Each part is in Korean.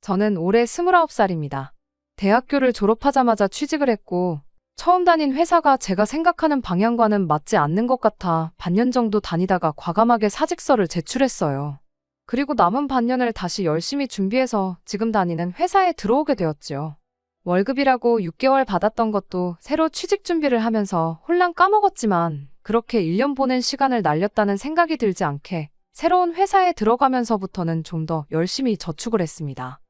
저는 올해 29살입니다. 대학교를 졸업하자마자 취직을 했고, 처음 다닌 회사가 제가 생각하는 방향과는 맞지 않는 것 같아 반년 정도 다니다가 과감하게 사직서를 제출했어요. 그리고 남은 반년을 다시 열심히 준비해서 지금 다니는 회사에 들어오게 되었죠. 월급이라고 6개월 받았던 것도 새로 취직 준비를 하면서 홀랑 까먹었지만 그렇게 1년 보낸 시간을 날렸다는 생각이 들지 않게 새로운 회사에 들어가면서부터는 좀 더 열심히 저축을 했습니다.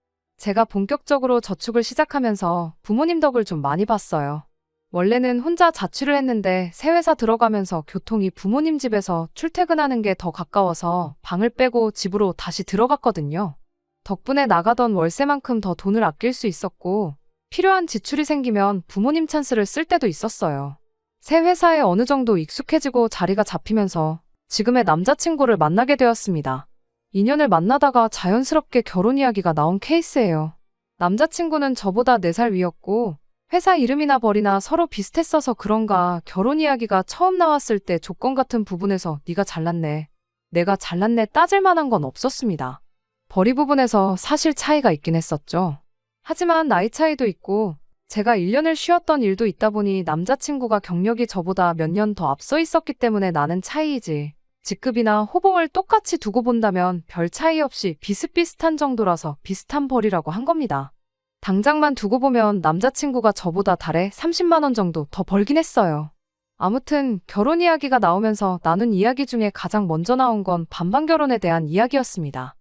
제가 본격적으로 저축을 시작하면서 부모님 덕을 좀 많이 봤어요. 원래는 혼자 자취를 했는데 새 회사 들어가면서 교통이 부모님 집에서 출퇴근하는 게 더 가까워서 방을 빼고 집으로 다시 들어갔거든요. 덕분에 나가던 월세만큼 더 돈을 아낄 수 있었고 필요한 지출이 생기면 부모님 찬스를 쓸 때도 있었어요. 새 회사에 어느 정도 익숙해지고 자리가 잡히면서 지금의 남자친구를 만나게 되었습니다. 인연을 만나다가 자연스럽게 결혼 이야기가 나온 케이스예요. 남자친구는 저보다 4살 위였고 회사 이름이나 벌이나 서로 비슷했어서 그런가 결혼 이야기가 처음 나왔을 때 조건 같은 부분에서 네가 잘났네, 내가 잘났네 따질 만한 건 없었습니다. 벌이 부분에서 사실 차이가 있긴 했었죠. 하지만 나이 차이도 있고 제가 1년을 쉬었던 일도 있다 보니 남자친구가 경력이 저보다 몇 년 더 앞서 있었기 때문에 나는 차이이지, 직급이나 호봉을 똑같이 두고 본다면 별 차이 없이 비슷비슷한 정도라서 비슷한 벌이라고 한 겁니다. 당장만 두고 보면 남자친구가 저보다 달에 30만 원 정도 더 벌긴 했어요. 아무튼 결혼 이야기가 나오면서 나눈 이야기 중에 가장 먼저 나온 건 반반 결혼에 대한 이야기였습니다.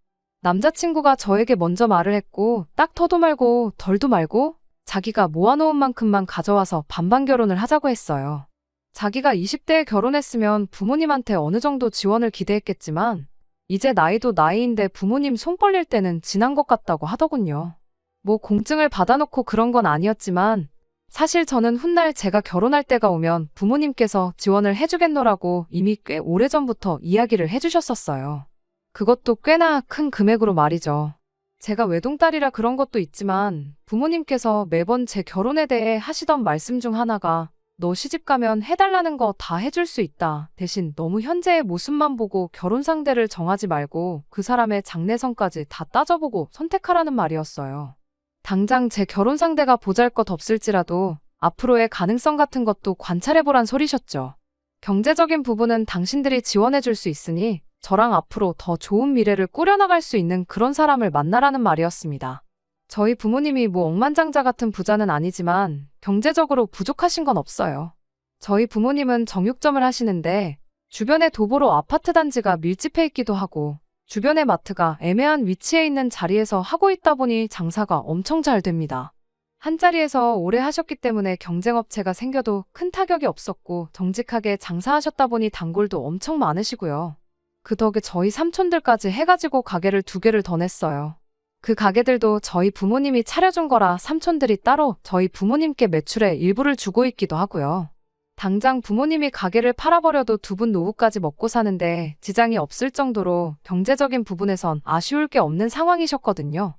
남자친구가 저에게 먼저 말을 했고 딱 더도 말고 덜도 말고 자기가 모아놓은 만큼만 가져와서 반반 결혼을 하자고 했어요. 자기가 20대에 결혼했으면 부모님한테 어느 정도 지원을 기대했겠지만 이제 나이도 나이인데 부모님 손 벌릴 때는 지난 것 같다고 하더군요. 뭐 공증을 받아놓고 그런 건 아니었지만 사실 저는 훗날 제가 결혼할 때가 오면 부모님께서 지원을 해주겠노라고 이미 꽤 오래전부터 이야기를 해주셨었어요. 그것도 꽤나 큰 금액으로 말이죠. 제가 외동딸이라 그런 것도 있지만 부모님께서 매번 제 결혼에 대해 하시던 말씀 중 하나가 너 시집가면 해달라는 거 다 해줄 수 있다. 대신 너무 현재의 모습만 보고 결혼 상대를 정하지 말고 그 사람의 장래성까지 다 따져보고 선택하라는 말이었어요. 당장 제 결혼 상대가 보잘것없을지라도 앞으로의 가능성 같은 것도 관찰해보란 소리셨죠. 경제적인 부분은 당신들이 지원해줄 수 있으니 저랑 앞으로 더 좋은 미래를 꾸려나갈 수 있는 그런 사람을 만나라는 말이었습니다. 저희 부모님이 뭐 억만장자 같은 부자는 아니지만 경제적으로 부족하신 건 없어요. 저희 부모님은 정육점을 하시는데 주변에 도보로 아파트 단지가 밀집해 있기도 하고 주변의 마트가 애매한 위치에 있는 자리에서 하고 있다 보니 장사가 엄청 잘 됩니다. 한 자리에서 오래 하셨기 때문에 경쟁업체가 생겨도 큰 타격이 없었고 정직하게 장사하셨다 보니 단골도 엄청 많으시고요. 그 덕에 저희 삼촌들까지 해가지고 가게를 2개를 더 냈어요. 그 가게들도 저희 부모님이 차려준 거라 삼촌들이 따로 저희 부모님께 매출의 일부를 주고 있기도 하고요. 당장 부모님이 가게를 팔아버려도 2분 노후까지 먹고 사는데 지장이 없을 정도로 경제적인 부분에선 아쉬울 게 없는 상황이셨거든요.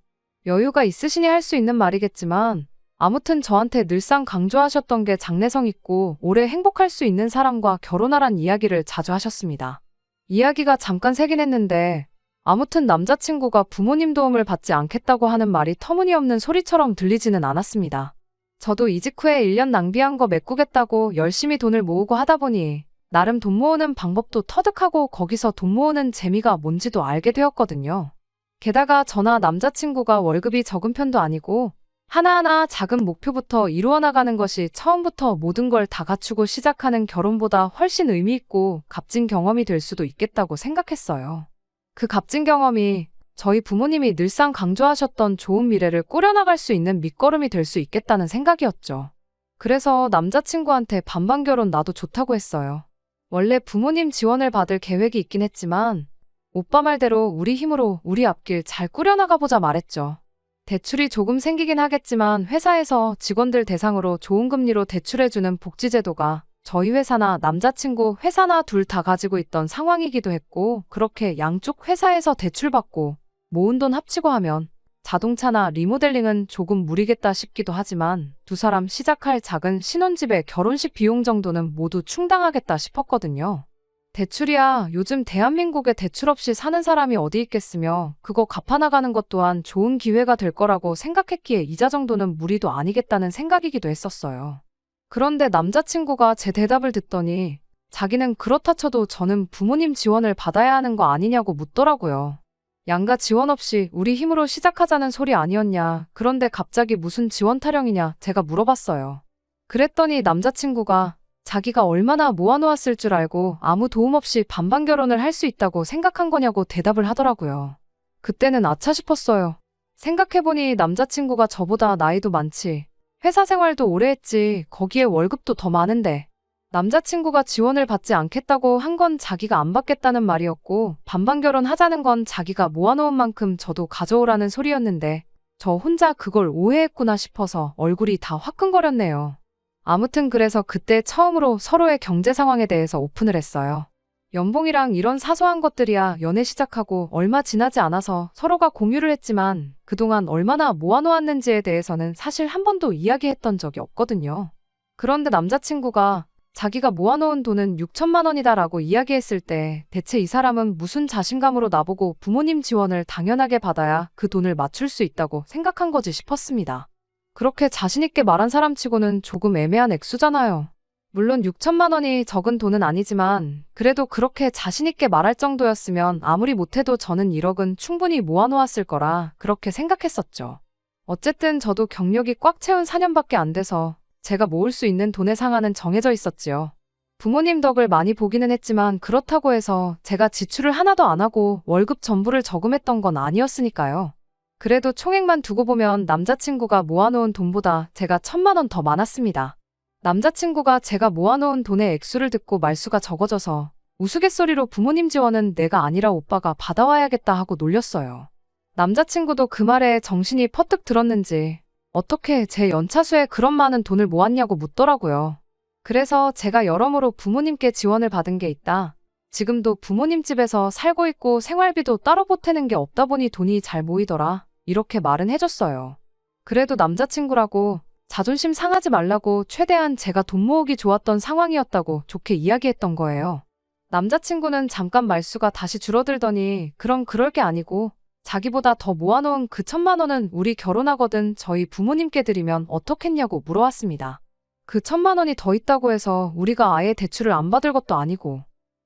여유가 있으시니 할 수 있는 말이겠지만 아무튼 저한테 늘상 강조하셨던 게 장래성 있고 오래 행복할 수 있는 사람과 결혼하란 이야기를 자주 하셨습니다. 이야기가 잠깐 새긴 했는데 아무튼 남자친구가 부모님 도움을 받지 않겠다고 하는 말이 터무니없는 소리처럼 들리지는 않았습니다. 저도 이직 후에 1년 낭비한 거 메꾸겠다고 열심히 돈을 모으고 하다 보니 나름 돈 모으는 방법도 터득하고 거기서 돈 모으는 재미가 뭔지도 알게 되었거든요. 게다가 저나 남자친구가 월급이 적은 편도 아니고 하나하나 작은 목표부터 이루어 나가는 것이 처음부터 모든 걸 다 갖추고 시작하는 결혼보다 훨씬 의미 있고 값진 경험이 될 수도 있겠다고 생각했어요. 그 값진 경험이 저희 부모님이 늘상 강조하셨던 좋은 미래를 꾸려나갈 수 있는 밑거름이 될 수 있겠다는 생각이었죠. 그래서 남자친구한테 반반 결혼 나도 좋다고 했어요. 원래 부모님 지원을 받을 계획이 있긴 했지만 오빠 말대로 우리 힘으로 우리 앞길 잘 꾸려나가보자 말했죠. 대출이 조금 생기긴 하겠지만 회사에서 직원들 대상으로 좋은 금리로 대출해주는 복지제도가 저희 회사나 남자친구 회사나 둘 다 가지고 있던 상황이기도 했고 그렇게 양쪽 회사에서 대출받고 모은 돈 합치고 하면 자동차나 리모델링은 조금 무리겠다 싶기도 하지만 2사람 시작할 작은 신혼집의 결혼식 비용 정도는 모두 충당하겠다 싶었거든요. 대출이야, 요즘 대한민국에 대출 없이 사는 사람이 어디 있겠으며 그거 갚아나가는 것 또한 좋은 기회가 될 거라고 생각했기에 이자 정도는 무리도 아니겠다는 생각이기도 했었어요. 그런데 남자친구가 제 대답을 듣더니 자기는 그렇다 쳐도 저는 부모님 지원을 받아야 하는 거 아니냐고 묻더라고요. 양가 지원 없이 우리 힘으로 시작하자는 소리 아니었냐. 그런데 갑자기 무슨 지원 타령이냐 제가 물어봤어요. 그랬더니 남자친구가 자기가 얼마나 모아놓았을 줄 알고 아무 도움 없이 반반 결혼을 할 수 있다고 생각한 거냐고 대답을 하더라고요. 그때는 아차 싶었어요. 생각해보니 남자친구가 저보다 나이도 많지. 회사 생활도 오래 했지. 거기에 월급도 더 많은데. 남자친구가 지원을 받지 않겠다고 한 건 자기가 안 받겠다는 말이었고 반반 결혼하자는 건 자기가 모아놓은 만큼 저도 가져오라는 소리였는데 저 혼자 그걸 오해했구나 싶어서 얼굴이 다 화끈거렸네요. 아무튼 그래서 그때 처음으로 서로의 경제 상황에 대해서 오픈을 했어요. 연봉이랑 이런 사소한 것들이야 연애 시작하고 얼마 지나지 않아서 서로가 공유를 했지만 그동안 얼마나 모아놓았는지에 대해서는 사실 한 번도 이야기했던 적이 없거든요. 그런데 남자친구가 자기가 모아놓은 돈은 6천만 원이다라고 이야기했을 때 대체 이 사람은 무슨 자신감으로 나보고 부모님 지원을 당연하게 받아야 그 돈을 맞출 수 있다고 생각한 거지 싶었습니다. 그렇게 자신있게 말한 사람치고는 조금 애매한 액수잖아요. 물론 6천만 원이 적은 돈은 아니지만 그래도 그렇게 자신있게 말할 정도였으면 아무리 못해도 저는 1억은 충분히 모아놓았을 거라 그렇게 생각했었죠. 어쨌든 저도 경력이 꽉 채운 4년밖에 안 돼서 제가 모을 수 있는 돈의 상한은 정해져 있었지요. 부모님 덕을 많이 보기는 했지만 그렇다고 해서 제가 지출을 하나도 안 하고 월급 전부를 저금했던 건 아니었으니까요. 그래도 총액만 두고 보면 남자친구가 모아놓은 돈보다 제가 1,000만 원 더 많았습니다. 남자친구가 제가 모아놓은 돈의 액수를 듣고 말수가 적어져서 우스갯소리로 부모님 지원은 내가 아니라 오빠가 받아와야겠다 하고 놀렸어요. 남자친구도 그 말에 정신이 퍼뜩 들었는지 어떻게 제 연차수에 그런 많은 돈을 모았냐고 묻더라고요. 그래서 제가 여러모로 부모님께 지원을 받은 게 있다. 지금도 부모님 집에서 살고 있고 생활비도 따로 보태는 게 없다 보니 돈이 잘 모이더라. 이렇게 말은 해줬어요. 그래도 남자친구라고 자존심 상하지 말라고 최대한 제가 돈 모으기 좋았던 상황이었다고 좋게 이야기했던 거예요. 남자친구는 잠깐 말수가 다시 줄어들더니 그럼 그럴 게 아니고 자기보다 더 모아놓은 그 1,000만 원은 우리 결혼하거든 저희 부모님께 드리면 어떻겠냐고 물어왔습니다. 그 1,000만 원이 더 있다고 해서 우리가 아예 대출을 안 받을 것도 아니고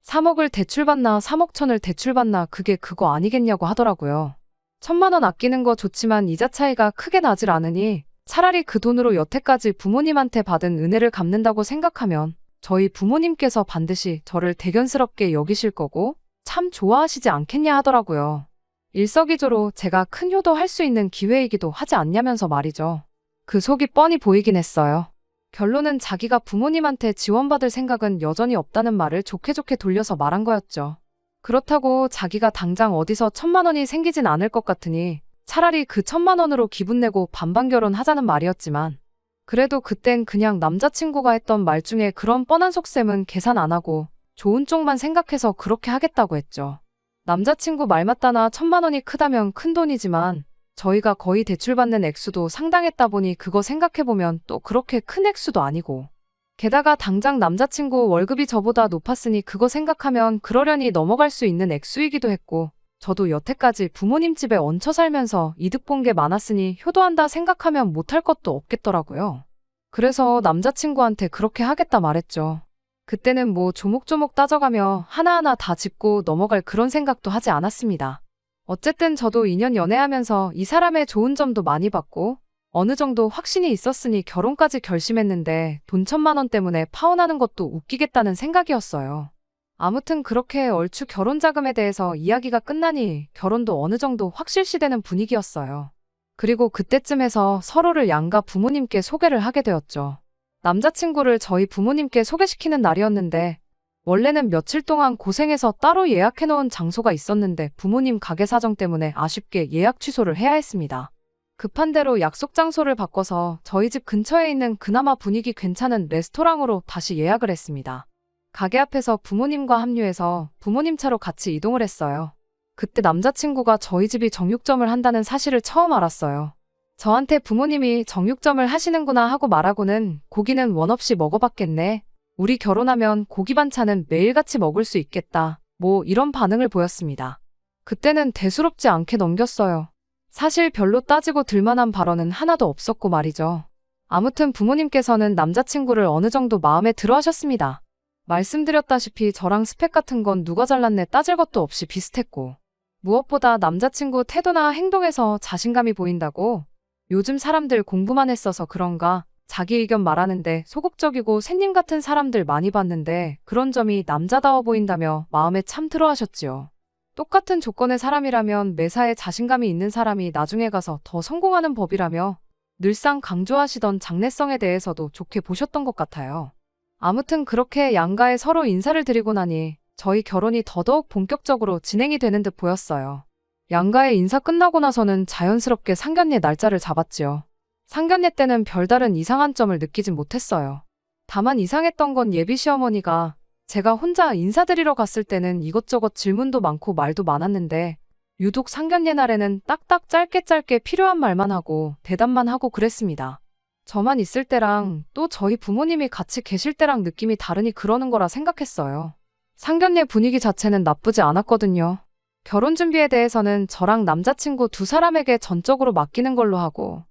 3억을 대출받나 3억 천을 대출받나 그게 그거 아니겠냐고 하더라고요. 1,000만 원 아끼는 거 좋지만 이자 차이가 크게 나질 않으니 차라리 그 돈으로 여태까지 부모님한테 받은 은혜를 갚는다고 생각하면 저희 부모님께서 반드시 저를 대견스럽게 여기실 거고 참 좋아하시지 않겠냐 하더라고요. 일석이조로 제가 큰 효도할 수 있는 기회이기도 하지 않냐면서 말이죠. 그 속이 뻔히 보이긴 했어요. 결론은 자기가 부모님한테 지원받을 생각은 여전히 없다는 말을 좋게 좋게 돌려서 말한 거였죠. 그렇다고 자기가 당장 어디서 1,000만 원이 생기진 않을 것 같으니 차라리 그 1,000만 원으로 기분 내고 반반 결혼하자는 말이었지만 그래도 그땐 그냥 남자친구가 했던 말 중에 그런 뻔한 속셈은 계산 안 하고 좋은 쪽만 생각해서 그렇게 하겠다고 했죠. 남자친구 말 맞다나 1,000만 원이 크다면 큰 돈이지만 저희가 거의 대출받는 액수도 상당했다 보니 그거 생각해보면 또 그렇게 큰 액수도 아니고 게다가 당장 남자친구 월급이 저보다 높았으니 그거 생각하면 그러려니 넘어갈 수 있는 액수이기도 했고 저도 여태까지 부모님 집에 얹혀 살면서 이득 본 게 많았으니 효도한다 생각하면 못할 것도 없겠더라고요. 그래서 남자친구한테 그렇게 하겠다 말했죠. 그때는 뭐 조목조목 따져가며 하나하나 다 짚고 넘어갈 그런 생각도 하지 않았습니다. 어쨌든 저도 2년 연애하면서 이 사람의 좋은 점도 많이 봤고 어느 정도 확신이 있었으니 결혼까지 결심했는데 돈 1,000만 원 때문에 파혼하는 것도 웃기겠다는 생각이었어요. 아무튼 그렇게 얼추 결혼 자금에 대해서 이야기가 끝나니 결혼도 어느 정도 확실시되는 분위기였어요. 그리고 그때쯤에서 서로를 양가 부모님께 소개를 하게 되었죠. 남자친구를 저희 부모님께 소개시키는 날이었는데 원래는 며칠 동안 고생해서 따로 예약해놓은 장소가 있었는데 부모님 가게 사정 때문에 아쉽게 예약 취소를 해야 했습니다. 급한 대로 약속 장소를 바꿔서 저희 집 근처에 있는 그나마 분위기 괜찮은 레스토랑으로 다시 예약을 했습니다. 가게 앞에서 부모님과 합류해서 부모님 차로 같이 이동을 했어요. 그때 남자친구가 저희 집이 정육점을 한다는 사실을 처음 알았어요. 저한테 부모님이 정육점을 하시는구나 하고 말하고는 고기는 원 없이 먹어봤겠네. 우리 결혼하면 고기 반찬은 매일같이 먹을 수 있겠다. 뭐 이런 반응을 보였습니다. 그때는 대수롭지 않게 넘겼어요. 사실 별로 따지고 들만한 발언은 하나도 없었고 말이죠. 아무튼 부모님께서는 남자친구를 어느 정도 마음에 들어 하셨습니다. 말씀드렸다시피 저랑 스펙 같은 건 누가 잘났네 따질 것도 없이 비슷했고, 무엇보다 남자친구 태도나 행동에서 자신감이 보인다고. 요즘 사람들 공부만 했어서 그런가 자기 의견 말하는데 소극적이고 샌님 같은 사람들 많이 봤는데 그런 점이 남자다워 보인다며 마음에 참 들어 하셨지요. 똑같은 조건의 사람이라면 매사에 자신감이 있는 사람이 나중에 가서 더 성공하는 법이라며 늘상 강조하시던 장래성에 대해서도 좋게 보셨던 것 같아요. 아무튼 그렇게 양가에 서로 인사를 드리고 나니 저희 결혼이 더더욱 본격적으로 진행이 되는 듯 보였어요. 양가의 인사 끝나고 나서는 자연스럽게 상견례 날짜를 잡았지요. 상견례 때는 별다른 이상한 점을 느끼진 못했어요. 다만 이상했던 건 예비 시어머니가 제가 혼자 인사드리러 갔을 때는 이것저것 질문도 많고 말도 많았는데 유독 상견례 날에는 딱딱 짧게 필요한 말만 하고 대답만 하고 그랬습니다. 저만 있을 때랑 또 저희 부모님이 같이 계실 때랑 느낌이 다르니 그러는 거라 생각했어요. 상견례 분위기 자체는 나쁘지 않았거든요. 결혼 준비에 대해서는 저랑 남자친구 두 사람에게 전적으로 맡기는 걸로 하고,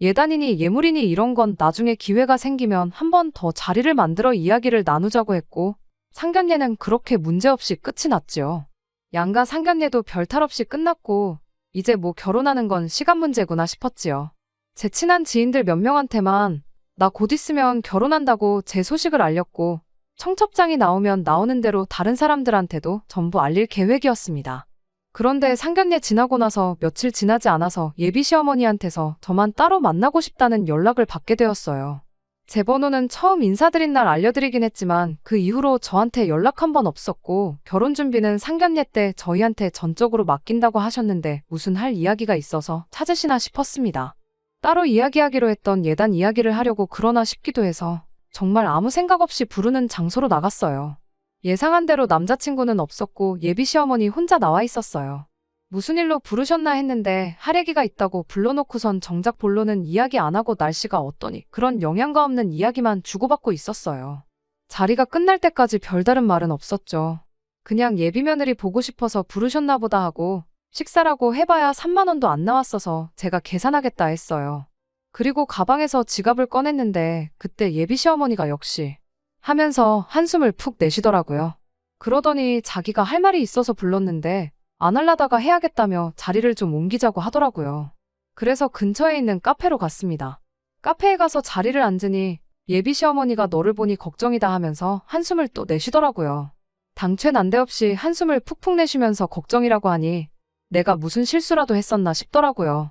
예단이니 예물이니 이런 건 나중에 기회가 생기면 한 번 더 자리를 만들어 이야기를 나누자고 했고, 상견례는 그렇게 문제없이 끝이 났지요. 양가 상견례도 별탈 없이 끝났고 이제 뭐 결혼하는 건 시간 문제구나 싶었지요. 제 친한 지인들 몇 명한테만 나 곧 있으면 결혼한다고 제 소식을 알렸고, 청첩장이 나오면 나오는 대로 다른 사람들한테도 전부 알릴 계획이었습니다. 그런데 상견례 지나고 나서 며칠 지나지 않아서 예비 시어머니한테서 저만 따로 만나고 싶다는 연락을 받게 되었어요. 제 번호는 처음 인사드린 날 알려드리긴 했지만 그 이후로 저한테 연락 한 번 없었고, 결혼 준비는 상견례 때 저희한테 전적으로 맡긴다고 하셨는데 무슨 할 이야기가 있어서 찾으시나 싶었습니다. 따로 이야기하기로 했던 예단 이야기를 하려고 그러나 싶기도 해서 정말 아무 생각 없이 부르는 장소로 나갔어요. 예상한 대로 남자친구는 없었고 예비 시어머니 혼자 나와 있었어요. 무슨 일로 부르셨나 했는데 할 얘기가 있다고 불러놓고선 정작 본론은 이야기 안 하고 날씨가 어떠니 그런 영양가 없는 이야기만 주고받고 있었어요. 자리가 끝날 때까지 별다른 말은 없었죠. 그냥 예비 며느리 보고 싶어서 부르셨나 보다 하고 식사라고 해봐야 3만 원도 안 나왔어서 제가 계산하겠다 했어요. 그리고 가방에서 지갑을 꺼냈는데 그때 예비 시어머니가 역시 하면서 한숨을 푹 내쉬더라고요. 그러더니 자기가 할 말이 있어서 불렀는데 안 하려다가 해야겠다며 자리를 좀 옮기자고 하더라고요. 그래서 근처에 있는 카페로 갔습니다. 카페에 가서 자리를 앉으니 예비 시어머니가 너를 보니 걱정이다 하면서 한숨을 또 내쉬더라고요. 당최 난데없이 한숨을 푹푹 내쉬면서 걱정이라고 하니 내가 무슨 실수라도 했었나 싶더라고요.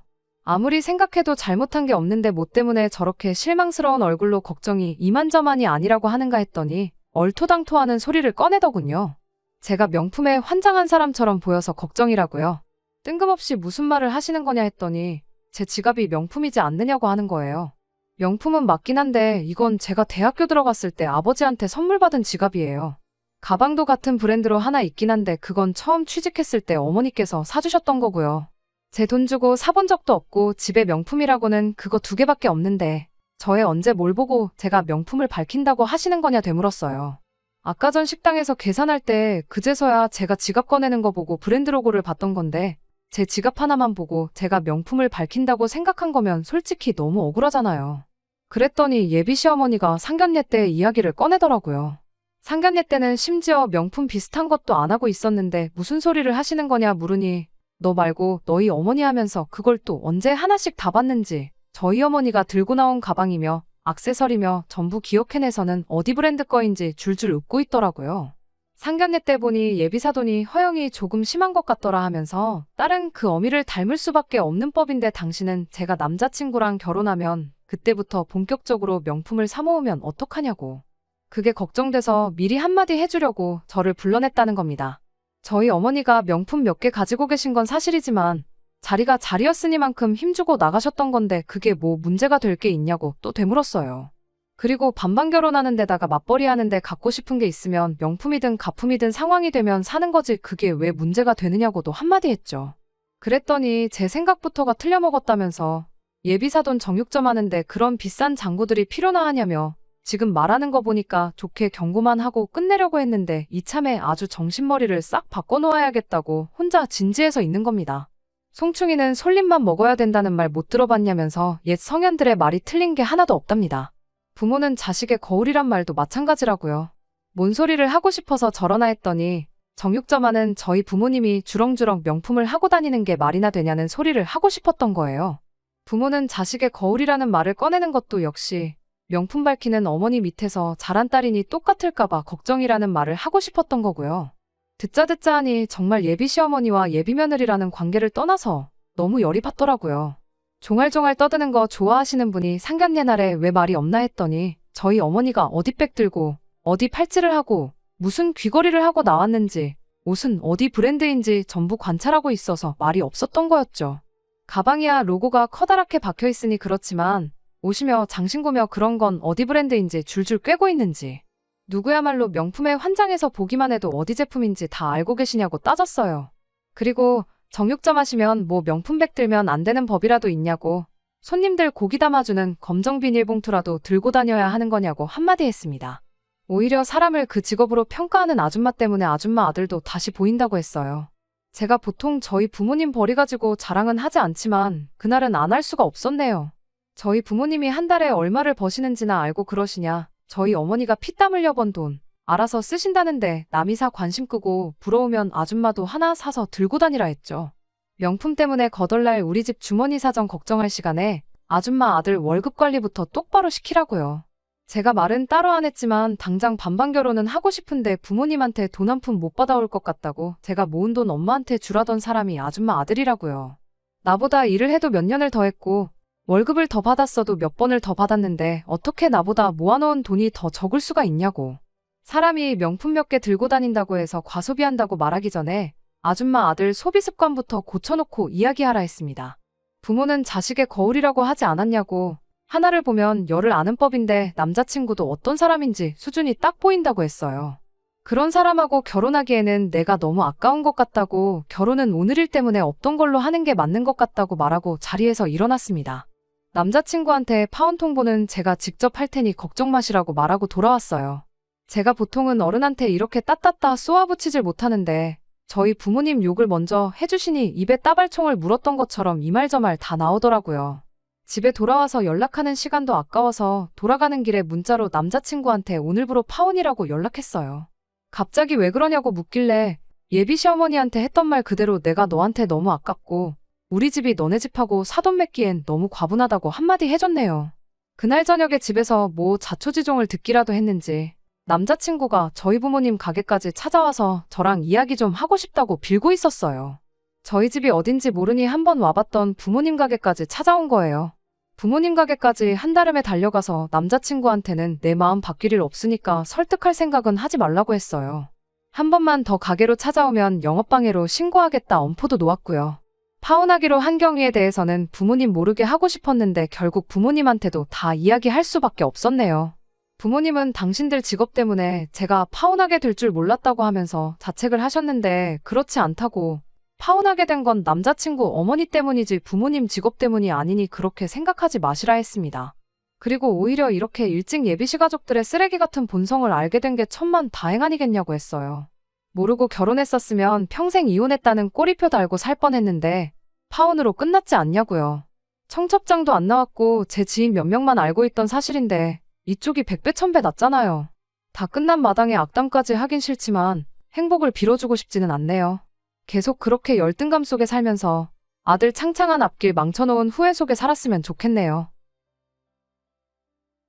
아무리 생각해도 잘못한 게 없는데 뭐 때문에 저렇게 실망스러운 얼굴로 걱정이 이만저만이 아니라고 하는가 했더니 얼토당토하는 소리를 꺼내더군요. 제가 명품에 환장한 사람처럼 보여서 걱정이라고요. 뜬금없이 무슨 말을 하시는 거냐 했더니 제 지갑이 명품이지 않느냐고 하는 거예요. 명품은 맞긴 한데 이건 제가 대학교 들어갔을 때 아버지한테 선물 받은 지갑이에요. 가방도 같은 브랜드로 하나 있긴 한데 그건 처음 취직했을 때 어머니께서 사주셨던 거고요. 제 돈 주고 사본 적도 없고 집에 명품이라고는 그거 2개밖에 없는데 저에 언제 뭘 보고 제가 명품을 밝힌다고 하시는 거냐 되물었어요. 아까 전 식당에서 계산할 때 그제서야 제가 지갑 꺼내는 거 보고 브랜드 로고를 봤던 건데 제 지갑 하나만 보고 제가 명품을 밝힌다고 생각한 거면 솔직히 너무 억울하잖아요. 그랬더니 예비 시어머니가 상견례 때 이야기를 꺼내더라고요. 상견례 때는 심지어 명품 비슷한 것도 안 하고 있었는데 무슨 소리를 하시는 거냐 물으니 너 말고 너희 어머니 하면서 그걸 또 언제 하나씩 다 봤는지 저희 어머니가 들고 나온 가방이며 액세서리며 전부 기억해내서는 어디 브랜드 거인지 줄줄 웃고 있더라고요. 상견례 때 보니 예비 사돈이 허영이 조금 심한 것 같더라 하면서 딸은 그 어미를 닮을 수밖에 없는 법인데 당신은 제가 남자친구랑 결혼하면 그때부터 본격적으로 명품을 사 모으면 어떡하냐고. 그게 걱정돼서 미리 한마디 해주려고 저를 불러냈다는 겁니다. 저희 어머니가 명품 몇 개 가지고 계신 건 사실이지만 자리가 자리였으니만큼 힘주고 나가셨던 건데 그게 뭐 문제가 될 게 있냐고 또 되물었어요. 그리고 반반 결혼하는 데다가 맞벌이 하는데 갖고 싶은 게 있으면 명품이든 가품이든 상황이 되면 사는 거지 그게 왜 문제가 되느냐고도 한마디 했죠. 그랬더니 제 생각부터가 틀려먹었다면서 예비 사돈 정육점 하는데 그런 비싼 장구들이 필요나 하냐며 지금 말하는 거 보니까 좋게 경고만 하고 끝내려고 했는데 이참에 아주 정신머리를 싹 바꿔놓아야겠다고 혼자 진지해서 있는 겁니다. 송충이는 솔잎만 먹어야 된다는 말 못 들어봤냐면서 옛 성현들의 말이 틀린 게 하나도 없답니다. 부모는 자식의 거울이란 말도 마찬가지라고요. 뭔 소리를 하고 싶어서 저러나 했더니 정육점하는 저희 부모님이 주렁주렁 명품을 하고 다니는 게 말이나 되냐는 소리를 하고 싶었던 거예요. 부모는 자식의 거울이라는 말을 꺼내는 것도 역시 명품 밝히는 어머니 밑에서 자란 딸이니 똑같을까봐 걱정이라는 말을 하고 싶었던 거고요. 듣자 하니 정말 예비 시어머니와 예비 며느리라는 관계를 떠나서 너무 열이 받더라고요. 종알종알 떠드는 거 좋아하시는 분이 상견례날에 왜 말이 없나 했더니 저희 어머니가 어디 백 들고 어디 팔찌를 하고 무슨 귀걸이를 하고 나왔는지 옷은 어디 브랜드인지 전부 관찰하고 있어서 말이 없었던 거였죠. 가방이야 로고가 커다랗게 박혀있으니 그렇지만 옷이며 장신구며 그런 건 어디 브랜드인지 줄줄 꿰고 있는지 누구야말로 명품에 환장해서 보기만 해도 어디 제품인지 다 알고 계시냐고 따졌어요. 그리고 정육점 하시면 뭐 명품백 들면 안 되는 법이라도 있냐고 손님들 고기 담아주는 검정 비닐봉투라도 들고 다녀야 하는 거냐고 한마디 했습니다. 오히려 사람을 그 직업으로 평가하는 아줌마 때문에 아줌마 아들도 다시 보인다고 했어요. 제가 보통 저희 부모님 버리가지고 자랑은 하지 않지만 그날은 안 할 수가 없었네요. 저희 부모님이 한 달에 얼마를 버시는지나 알고 그러시냐. 저희 어머니가 피땀 흘려 번 돈 알아서 쓰신다는데 남이 사 관심 끄고 부러우면 아줌마도 하나 사서 들고 다니라 했죠. 명품 때문에 거덜날 우리 집 주머니 사정 걱정할 시간에 아줌마 아들 월급 관리부터 똑바로 시키라고요. 제가 말은 따로 안 했지만 당장 반반 결혼은 하고 싶은데 부모님한테 돈 한 푼 못 받아올 것 같다고 제가 모은 돈 엄마한테 주라던 사람이 아줌마 아들이라고요. 나보다 일을 해도 몇 년을 더 했고 월급을 더 받았어도 몇 번을 더 받았는데 어떻게 나보다 모아놓은 돈이 더 적을 수가 있냐고. 사람이 명품 몇 개 들고 다닌다고 해서 과소비한다고 말하기 전에 아줌마 아들 소비 습관부터 고쳐놓고 이야기하라 했습니다. 부모는 자식의 거울이라고 하지 않았냐고. 하나를 보면 열을 아는 법인데 남자친구도 어떤 사람인지 수준이 딱 보인다고 했어요. 그런 사람하고 결혼하기에는 내가 너무 아까운 것 같다고 결혼은 오늘일 때문에 없던 걸로 하는 게 맞는 것 같다고 말하고 자리에서 일어났습니다. 남자친구한테 파혼 통보는 제가 직접 할 테니 걱정 마시라고 말하고 돌아왔어요. 제가 보통은 어른한테 이렇게 따따따 쏘아붙이질 못하는데 저희 부모님 욕을 먼저 해주시니 입에 따발총을 물었던 것처럼 이 말 저 말 다 나오더라고요. 집에 돌아와서 연락하는 시간도 아까워서 돌아가는 길에 문자로 남자친구한테 오늘부로 파혼이라고 연락했어요. 갑자기 왜 그러냐고 묻길래 예비 시어머니한테 했던 말 그대로 내가 너한테 너무 아깝고 우리 집이 너네 집하고 사돈 맺기엔 너무 과분하다고 한마디 해줬네요. 그날 저녁에 집에서 뭐 자초지종을 듣기라도 했는지 남자친구가 저희 부모님 가게까지 찾아와서 저랑 이야기 좀 하고 싶다고 빌고 있었어요. 저희 집이 어딘지 모르니 한번 와봤던 부모님 가게까지 찾아온 거예요. 부모님 가게까지 한달음에 달려가서 남자친구한테는 내 마음 바뀔 일 없으니까 설득할 생각은 하지 말라고 했어요. 한 번만 더 가게로 찾아오면 영업방해로 신고하겠다 엄포도 놓았고요. 파혼하기로 한 경위에 대해서는 부모님 모르게 하고 싶었는데 결국 부모님한테도 다 이야기할 수밖에 없었네요. 부모님은 당신들 직업 때문에 제가 파혼하게 될 줄 몰랐다고 하면서 자책을 하셨는데 그렇지 않다고 파혼하게 된 건 남자친구 어머니 때문이지 부모님 직업 때문이 아니니 그렇게 생각하지 마시라 했습니다. 그리고 오히려 이렇게 일찍 예비시 가족들의 쓰레기 같은 본성을 알게 된 게 천만 다행 아니겠냐고 했어요. 모르고 결혼했었으면 평생 이혼했다는 꼬리표 달고 살 뻔했는데 파혼으로 끝났지 않냐고요. 청첩장도 안 나왔고 제 지인 몇 명만 알고 있던 사실인데 이쪽이 100배 1000배 낫잖아요. 다 끝난 마당에 악담까지 하긴 싫지만 행복을 빌어주고 싶지는 않네요. 계속 그렇게 열등감 속에 살면서 아들 창창한 앞길 망쳐놓은 후회 속에 살았으면 좋겠네요.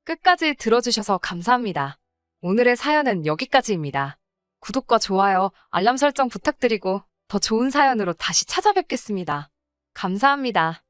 끝까지 들어주셔서 감사합니다. 오늘의 사연은 여기까지입니다. 구독과 좋아요, 알람 설정 부탁드리고 더 좋은 사연으로 다시 찾아뵙겠습니다. 감사합니다.